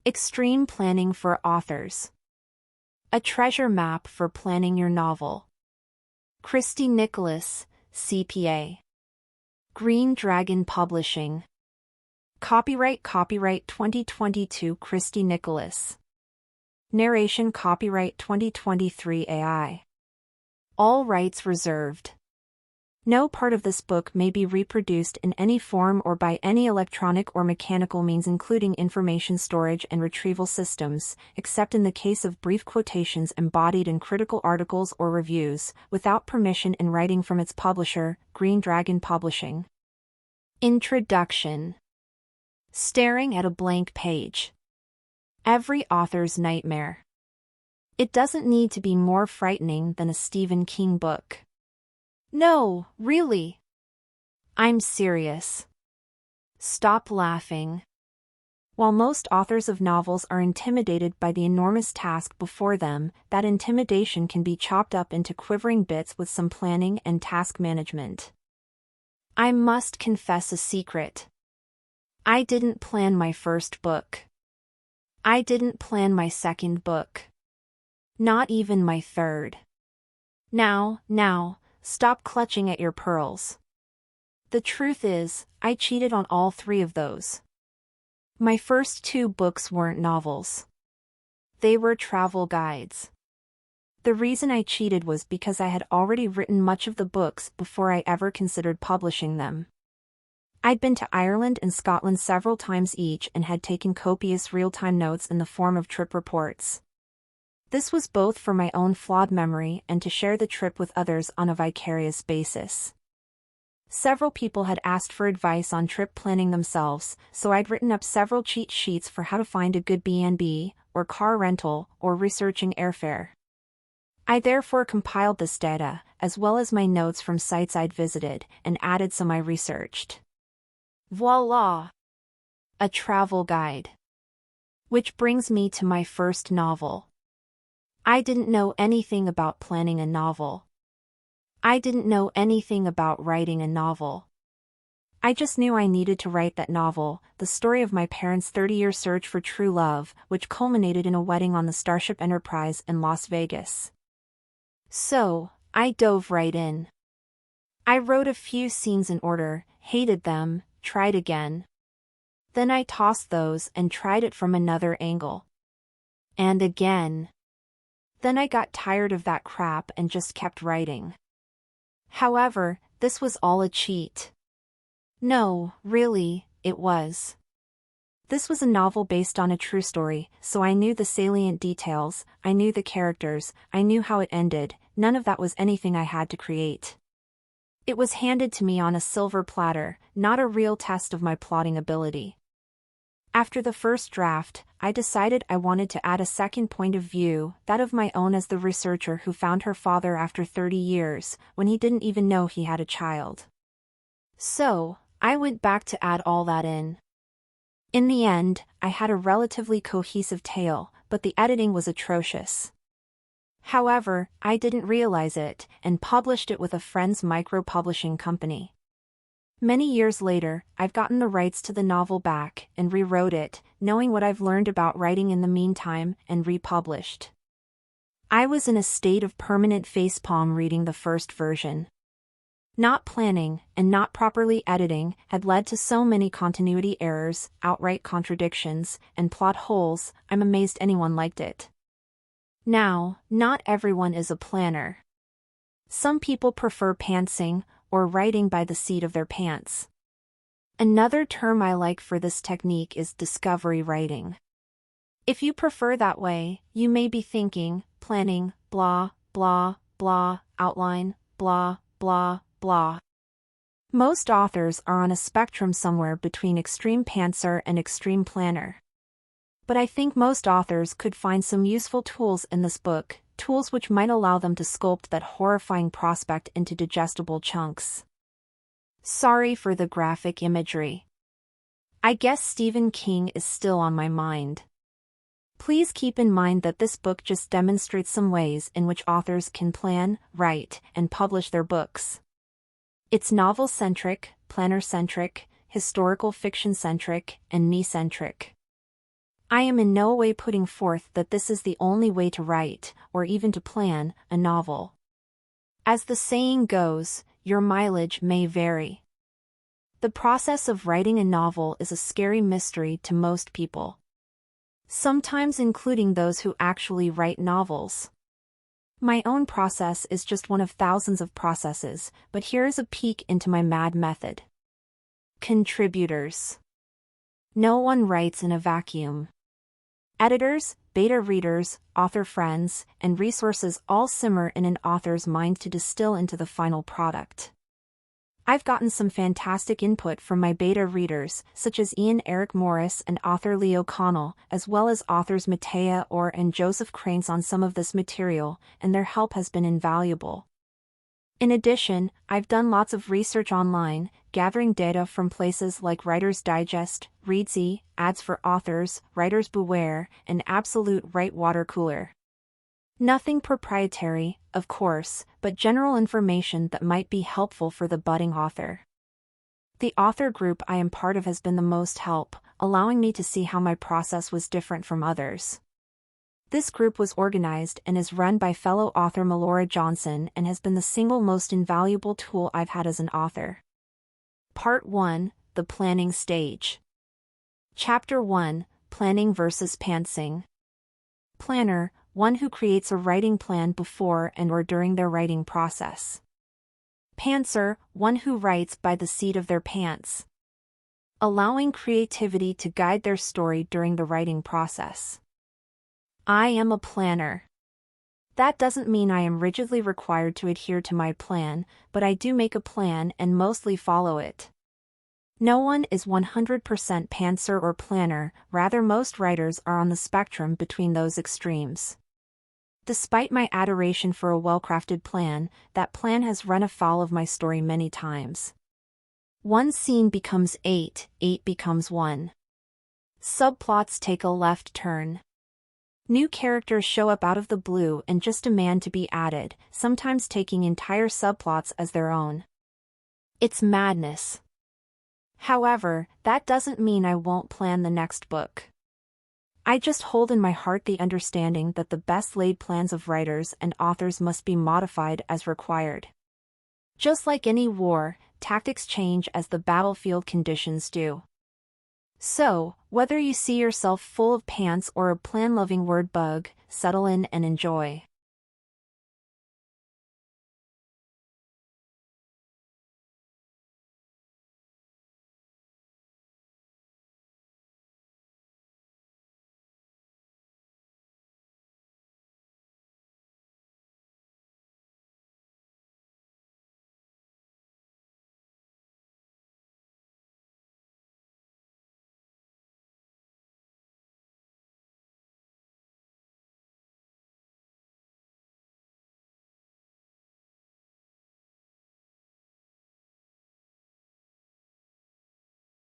Extreme planning for authors. A treasure map for planning your novel. Christy Nicholas, CPA. Green Dragon Publishing. Copyright 2022 Christy Nicholas. Narration copyright 2023 AI. All rights reserved. No part of this book may be reproduced in any form or by any electronic or mechanical means including information storage and retrieval systems, except in the case of brief quotations embodied in critical articles or reviews, without permission in writing from its publisher, Green Dragon Publishing. Introduction. Staring at a blank page. Every author's nightmare. It doesn't need to be more frightening than a Stephen King book. No, really. I'm serious. Stop laughing. While most authors of novels are intimidated by the enormous task before them, that intimidation can be chopped up into quivering bits with some planning and task management. I must confess a secret. I didn't plan my first book. I didn't plan my second book. Not even my third. Now, stop clutching at your pearls. The truth is, I cheated on all three of those. My first two books weren't novels. They were travel guides. The reason I cheated was because I had already written much of the books before I ever considered publishing them. I'd been to Ireland and Scotland several times each and had taken copious real-time notes in the form of trip reports. This was both for my own flawed memory and to share the trip with others on a vicarious basis. Several people had asked for advice on trip planning themselves, so I'd written up several cheat sheets for how to find a good B&B, or car rental, or researching airfare. I therefore compiled this data, as well as my notes from sites I'd visited, and added some I researched. Voila! A travel guide. Which brings me to my first novel. I didn't know anything about planning a novel. I didn't know anything about writing a novel. I just knew I needed to write that novel, the story of my parents' 30-year search for true love, which culminated in a wedding on the Starship Enterprise in Las Vegas. So, I dove right in. I wrote a few scenes in order, hated them, tried again. Then I tossed those and tried it from another angle. And again. Then I got tired of that crap and just kept writing. However, this was all a cheat. No, really, it was. This was a novel based on a true story, so I knew the salient details, I knew the characters, I knew how it ended, none of that was anything I had to create. It was handed to me on a silver platter, not a real test of my plotting ability. After the first draft, I decided I wanted to add a second point of view, that of my own as the researcher who found her father after 30 years, when he didn't even know he had a child. So, I went back to add all that in. In the end, I had a relatively cohesive tale, but the editing was atrocious. However, I didn't realize it, and published it with a friend's micro-publishing company. Many years later, I've gotten the rights to the novel back, and rewrote it, knowing what I've learned about writing in the meantime, and republished. I was in a state of permanent facepalm reading the first version. Not planning, and not properly editing, had led to so many continuity errors, outright contradictions, and plot holes, I'm amazed anyone liked it. Now, not everyone is a planner. Some people prefer pantsing, or writing by the seat of their pants. Another term I like for this technique is discovery writing. If you prefer that way, you may be thinking, planning, blah, blah, blah, outline, blah, blah, blah. Most authors are on a spectrum somewhere between extreme pantser and extreme planner. But I think most authors could find some useful tools in this book, tools which might allow them to sculpt that horrifying prospect into digestible chunks. Sorry for the graphic imagery. I guess Stephen King is still on my mind. Please keep in mind that this book just demonstrates some ways in which authors can plan, write, and publish their books. It's novel-centric, planner-centric, historical fiction-centric, and me-centric. I am in no way putting forth that this is the only way to write, or even to plan, a novel. As the saying goes, your mileage may vary. The process of writing a novel is a scary mystery to most people, sometimes including those who actually write novels. My own process is just one of thousands of processes, but here is a peek into my mad method. Contributors. No one writes in a vacuum. Editors, beta readers, author friends, and resources all simmer in an author's mind to distill into the final product. I've gotten some fantastic input from my beta readers, such as Ian Eric Morris and author Lee O'Connell, as well as authors Matea Orr and Joseph Cranes on some of this material, and their help has been invaluable. In addition, I've done lots of research online, gathering data from places like Writer's Digest, Readsy, Ads for Authors, Writers Beware, and Absolute Write Water Cooler. Nothing proprietary, of course, but general information that might be helpful for the budding author. The author group I am part of has been the most help, allowing me to see how my process was different from others. This group was organized and is run by fellow author Melora Johnson and has been the single most invaluable tool I've had as an author. Part 1, The Planning Stage. Chapter 1, Planning versus Pantsing. Planner, one who creates a writing plan before and or during their writing process. Pantser, one who writes by the seat of their pants, allowing creativity to guide their story during the writing process. I am a planner. That doesn't mean I am rigidly required to adhere to my plan, but I do make a plan and mostly follow it. No one is 100% pantser or planner, rather most writers are on the spectrum between those extremes. Despite my adoration for a well-crafted plan, that plan has run afoul of my story many times. One scene becomes 8 becomes 1. Subplots take a left turn. New characters show up out of the blue and just demand to be added, sometimes taking entire subplots as their own. It's madness. However, that doesn't mean I won't plan the next book. I just hold in my heart the understanding that the best laid plans of writers and authors must be modified as required. Just like any war, tactics change as the battlefield conditions do. So, whether you see yourself full of pants or a plan-loving word bug, settle in and enjoy.